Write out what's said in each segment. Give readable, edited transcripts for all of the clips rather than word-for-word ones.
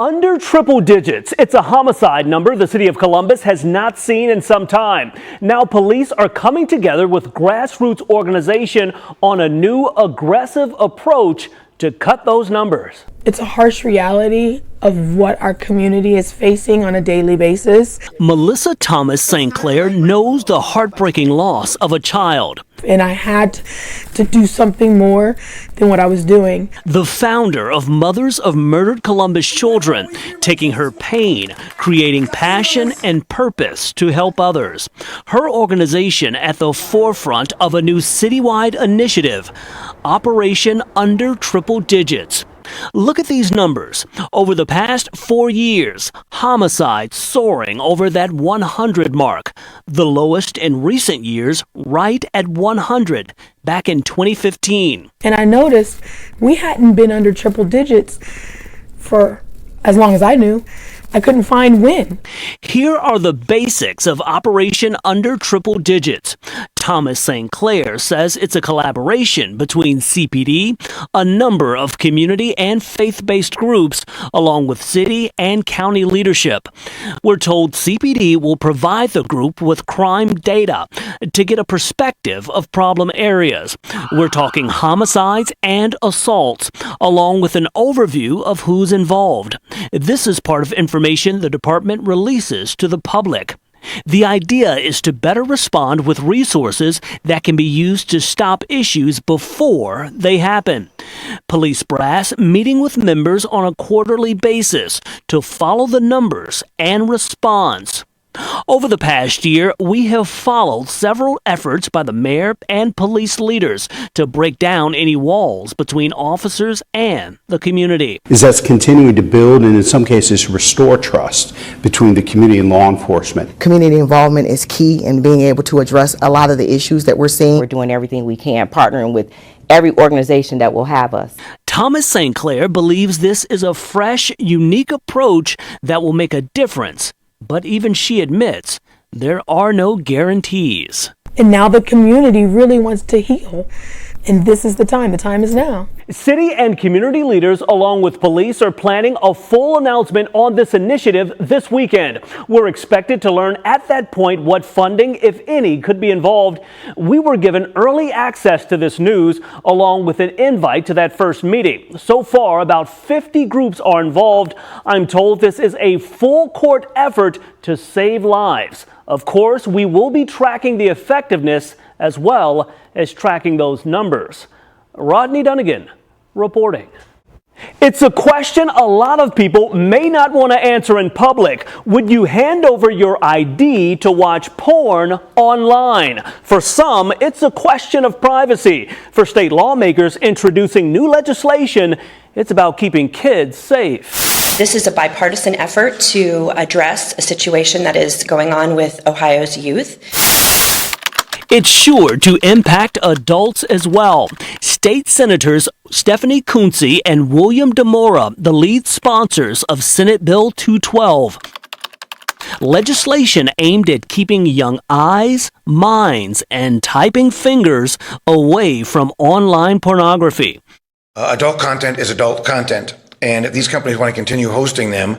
Under triple digits, it's a homicide number the city of Columbus has not seen in some time. Now police are coming together with grassroots organization on a new aggressive approach to cut those numbers. It's a harsh reality of what our community is facing on a daily basis. Melissa Thomas St. Clair knows the heartbreaking loss of a child. And I had to do something more than what I was doing. The founder of Mothers of Murdered Columbus Children, taking her pain, creating passion and purpose to help others. Her organization at the forefront of a new citywide initiative, Operation Under Triple Digits. Look at these numbers. Over the past 4 years, homicides soaring over that 100 mark. The lowest in recent years, right at 100, back in 2015. And I noticed we hadn't been under triple digits for as long as I knew. I couldn't find when. Here are the basics of Operation Under Triple Digits. Thomas St. Clair says it's a collaboration between CPD, a number of community and faith-based groups, along with city and county leadership. We're told CPD will provide the group with crime data to get a perspective of problem areas. We're talking homicides and assaults, along with an overview of who's involved. This is part of information the department releases to the public. The idea is to better respond with resources that can be used to stop issues before they happen. Police brass meeting with members on a quarterly basis to follow the numbers and response. Over the past year, we have followed several efforts by the mayor and police leaders to break down any walls between officers and the community. That's continuing to build and in some cases restore trust between the community and law enforcement. Community involvement is key in being able to address a lot of the issues that we're seeing. We're doing everything we can, partnering with every organization that will have us. Thomas St. Clair believes this is a fresh, unique approach that will make a difference. But even she admits there are no guarantees. And now the community really wants to heal. And this is the time. The time is now. City and community leaders, along with police, are planning a full announcement on this initiative this weekend. We're expected to learn at that point what funding, if any, could be involved. We were given early access to this news, along with an invite to that first meeting. So far, about 50 groups are involved. I'm told this is a full court effort to save lives. Of course, we will be tracking the effectiveness as well as tracking those numbers. Rodney Dunigan reporting. It's a question a lot of people may not want to answer in public. Would you hand over your ID to watch porn online? For some, it's a question of privacy. For state lawmakers introducing new legislation, it's about keeping kids safe. This is a bipartisan effort to address a situation that is going on with Ohio's youth. It's sure to impact adults as well. State Senators Stephanie Kunze and William DeMora, the lead sponsors of Senate Bill 212. Legislation aimed at keeping young eyes, minds, and typing fingers away from online pornography. Adult content is adult content, and if these companies want to continue hosting them,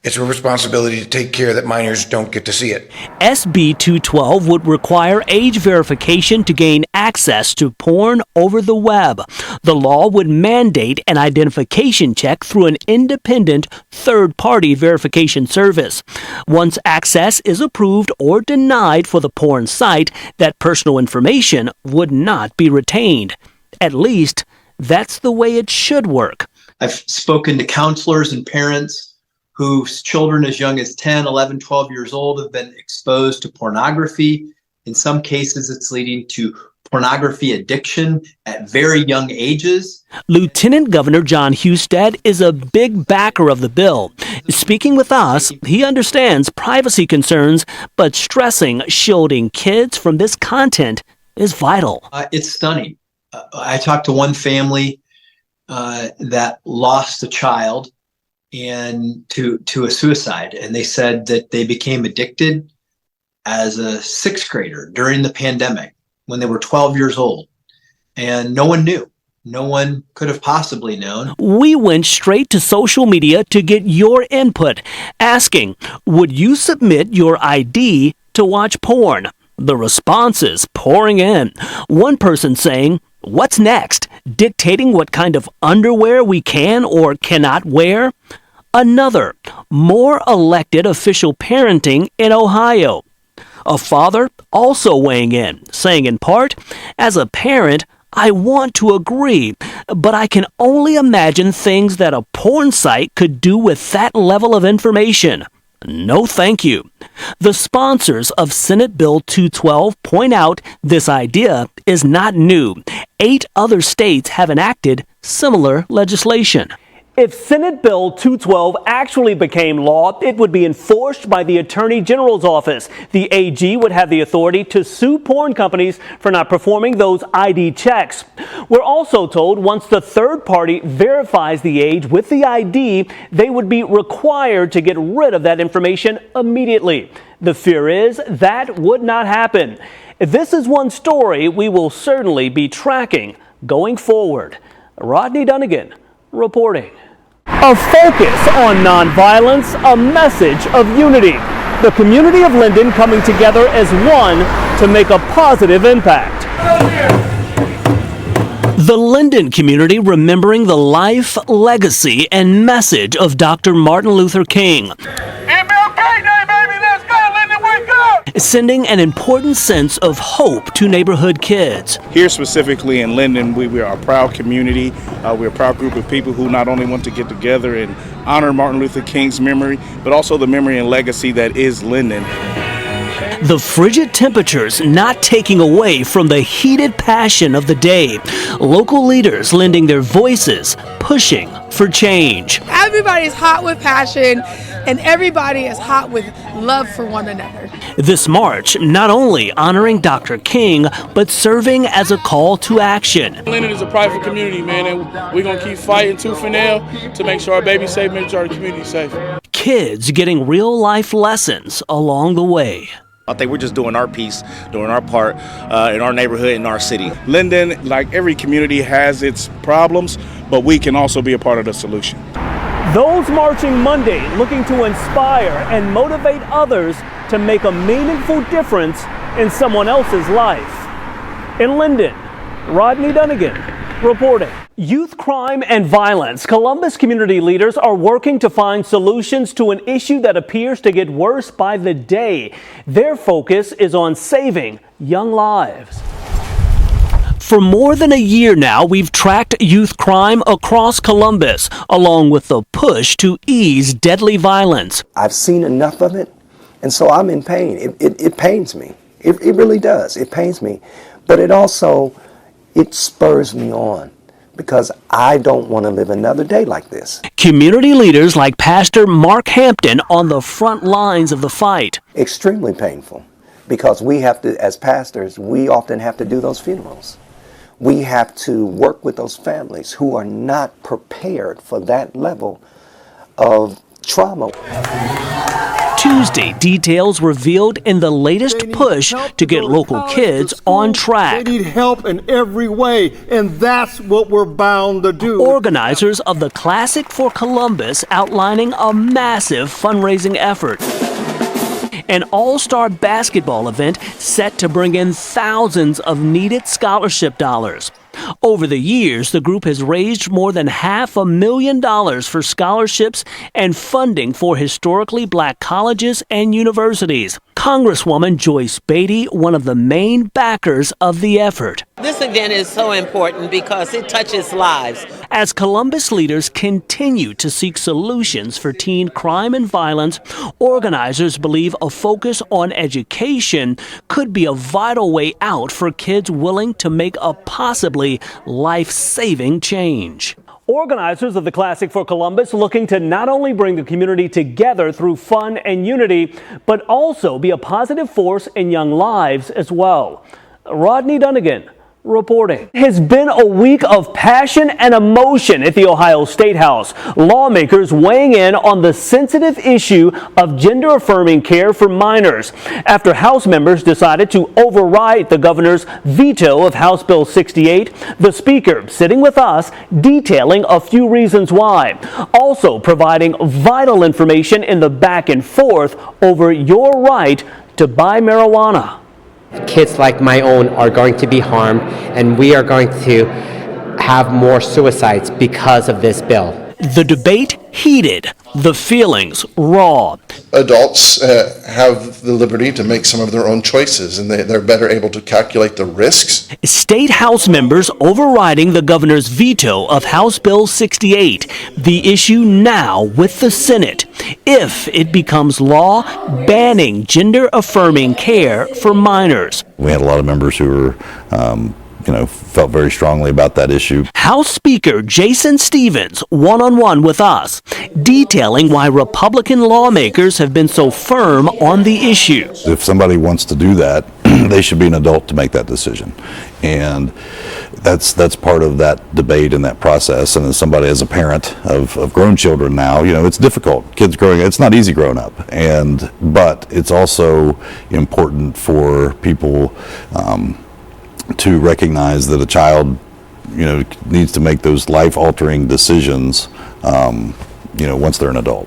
it's a responsibility to take care that minors don't get to see it. SB 212 would require age verification to gain access to porn over the web. The law would mandate an identification check through an independent third-party verification service. Once access is approved or denied for the porn site, that personal information would not be retained. At least, that's the way it should work. I've spoken to counselors and parents whose children as young as 10, 11, 12 years old have been exposed to pornography. In some cases, it's leading to pornography addiction at very young ages. Lieutenant Governor John Husted is a big backer of the bill. Speaking with us, he understands privacy concerns, but stressing shielding kids from this content is vital. It's stunning. I talked to one family that lost a child and to a suicide, and they said that they became addicted as a sixth grader during the pandemic when they were 12 years old, and no one knew. no one could have possibly known. We went straight to social media to get your input, asking, would you submit your ID to watch porn? The responses pouring in. One person saying, what's next? Dictating what kind of underwear we can or cannot wear? Another, more elected official parenting in Ohio. A father also weighing in, saying in part, as a parent, I want to agree, but I can only imagine things that a porn site could do with that level of information. No thank you. The sponsors of Senate Bill 212 point out this idea is not new. 8 other states have enacted similar legislation. If Senate Bill 212 actually became law, it would be enforced by the Attorney General's office. The AG would have the authority to sue porn companies for not performing those ID checks. We're also told once the third party verifies the age with the ID, they would be required to get rid of that information immediately. The fear is that would not happen. This is one story we will certainly be tracking going forward. Rodney Dunigan reporting. A focus on nonviolence, a message of unity. The community of Linden coming together as one to make a positive impact. The Linden community remembering the life, legacy, and message of Dr. Martin Luther King. Sending an important sense of hope to neighborhood kids. Here specifically in Linden, we are a proud community. We're a proud group of people who not only want to get together and honor Martin Luther King's memory, but also the memory and legacy that is Linden. The frigid temperatures not taking away from the heated passion of the day. Local leaders lending their voices, pushing for change. Everybody's hot with passion, and everybody is hot with love for one another. This march not only honoring Dr. King, but serving as a call to action. Linden is a prideful community, man, and we're going to keep fighting tooth and nail to make sure our baby's safe, make sure our community's safe. Kids getting real life lessons along the way. I think we're just doing our piece, doing our part in our neighborhood, in our city. Linden, like every community, has its problems, but we can also be a part of the solution. Those marching Monday looking to inspire and motivate others to make a meaningful difference in someone else's life. In Linden, Rodney Dunigan reporting. Youth crime and violence. Columbus community leaders are working to find solutions to an issue that appears to get worse by the day. Their focus is on saving young lives. For more than a year now, we've tracked youth crime across Columbus, along with the push to ease deadly violence. I've seen enough of it, and so I'm in pain. It pains me. It really does. It pains me. But it spurs me on, because I don't want to live another day like this. Community leaders like Pastor Mark Hampton on the front lines of the fight. Extremely painful, because we have to, as pastors, we often have to do those funerals. We have to work with those families who are not prepared for that level of trauma. Tuesday, details revealed in the latest push to get local kids on track. They need help in every way, and that's what we're bound to do. Organizers of the Classic for Columbus outlining a massive fundraising effort. An all-star basketball event set to bring in thousands of needed scholarship dollars. Over the years, the group has raised more than $500,000 for scholarships and funding for historically black colleges and universities. Congresswoman Joyce Beatty, one of the main backers of the effort. This event is so important because it touches lives. As Columbus leaders continue to seek solutions for teen crime and violence, organizers believe a focus on education could be a vital way out for kids willing to make a possibly life-saving change. Organizers of the Classic for Columbus looking to not only bring the community together through fun and unity, but also be a positive force in young lives as well. Rodney Dunigan reporting. It has been a week of passion and emotion at the Ohio State House. Lawmakers weighing in on the sensitive issue of gender-affirming care for minors after House members decided to override the governor's veto of House Bill 68. The Speaker sitting with us detailing a few reasons why. Also providing vital information in the back and forth over your right to buy marijuana. Kids like my own are going to be harmed, and we are going to have more suicides because of this bill. The debate heated, the feelings raw. Adults have the liberty to make some of their own choices, and they're better able to calculate the risks. State House members overriding the governor's veto of House Bill 68. The issue now with the Senate. If it becomes law, banning gender-affirming care for minors. We had a lot of members who were felt very strongly about that issue. House Speaker Jason Stevens, one-on-one with us, detailing why Republican lawmakers have been so firm on the issue. If somebody wants to do that, they should be an adult to make that decision. And that's part of that debate and that process. And as somebody, as a parent of grown children now, it's difficult. Kids growing, it's not easy growing up. But it's also important for people to recognize that a child, needs to make those life-altering decisions, once they're an adult.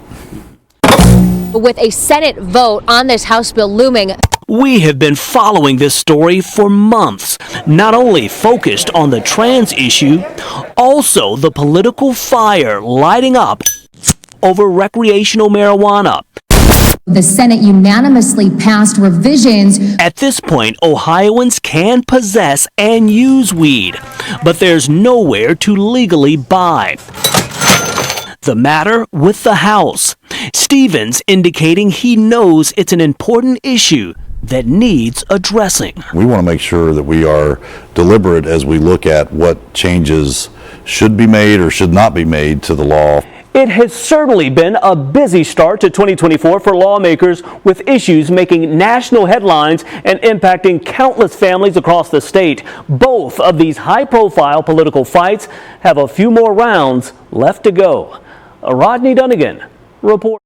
With a Senate vote on this House bill looming, we have been following this story for months, not only focused on the trans issue, also the political fire lighting up over recreational marijuana. The Senate unanimously passed revisions. At this point, Ohioans can possess and use weed, but there's nowhere to legally buy. The matter with the House. Stevens indicating he knows it's an important issue that needs addressing. We want to make sure that we are deliberate as we look at what changes should be made or should not be made to the law. It has certainly been a busy start to 2024 for lawmakers, with issues making national headlines and impacting countless families across the state. Both of these high-profile political fights have a few more rounds left to go. Rodney Dunigan reports.